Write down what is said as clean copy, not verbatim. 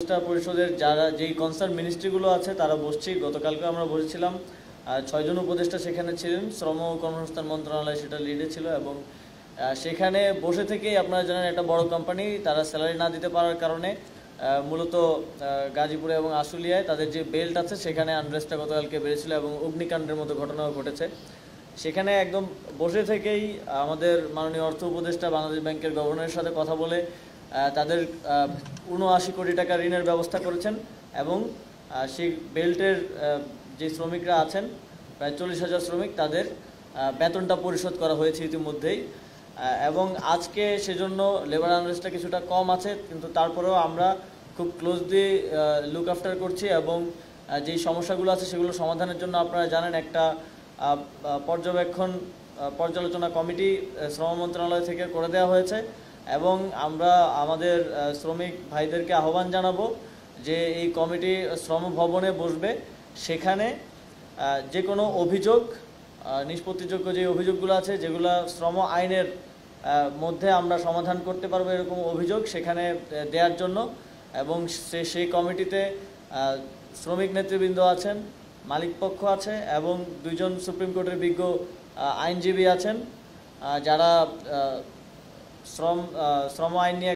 উপদেষ্টা পরিষদের যারা যেই কনসার্ন মিনিস্ট্রিগুলো আছে তারা বসছি। গতকালকে আমরা বসেছিলাম, 6 জন উপদেষ্টা সেখানে ছিলেন। শ্রম ও কর্মসংস্থান মন্ত্রণালয় সেটা লিডে ছিল এবং সেখানে বসে থেকেই আপনারা জানেন একটা বড় কোম্পানি তারা স্যালারি না দিতে পারার কারণে মূলত গাজীপুরে এবং আশুলিয়ায় তাদের যে বেল্ট আছে সেখানে আনরেস্টটা গতকালকে বেড়েছিল এবং অগ্নিকাণ্ডের মতো ঘটনাও ঘটেছে। সেখানে একদম বসে থেকেই আমাদের মাননীয় অর্থ উপদেষ্টা বাংলাদেশ ব্যাংকের গভর্নরের সাথে কথা বলে তাদের ৭৯ কোটি টাকা ঋণের ব্যবস্থা করেছেন এবং সেই বেল্টের যে শ্রমিকরা আছেন প্রায় ৪০,০০০ শ্রমিক তাদের বেতনটা পরিশোধ করা হয়েছে ইতিমধ্যেই। এবং আজকে সেজন্য লেবার আনরেস্টটা কিছুটা কম আছে, কিন্তু তারপরেও আমরা খুব ক্লোজলি লুক আফটার করছি এবং যেই সমস্যাগুলো আছে সেগুলো সমাধানের জন্য আপনারা জানেন একটা পর্যালোচনা কমিটি শ্রম মন্ত্রণালয় থেকে করে দেওয়া হয়েছে এবং আমরা আমাদের শ্রমিক ভাইদেরকে আহ্বান জানাবো যে এই কমিটি শ্রম ভবনে বসবে, সেখানে যে কোনো অভিযোগ নিষ্পত্তিযোগ্য যে অভিযোগগুলো আছে যেগুলো শ্রম আইনের মধ্যে আমরা সমাধান করতে পারবো এরকম অভিযোগ সেখানে দেওয়ার জন্য। এবং সেই কমিটিতে শ্রমিক নেতৃবৃন্দ আছেন, মালিকপক্ষ আছে এবং 2 জন সুপ্রিম কোর্টের বিজ্ঞ আইনজীবী আছেন যারা শ্রম আইন নিয়ে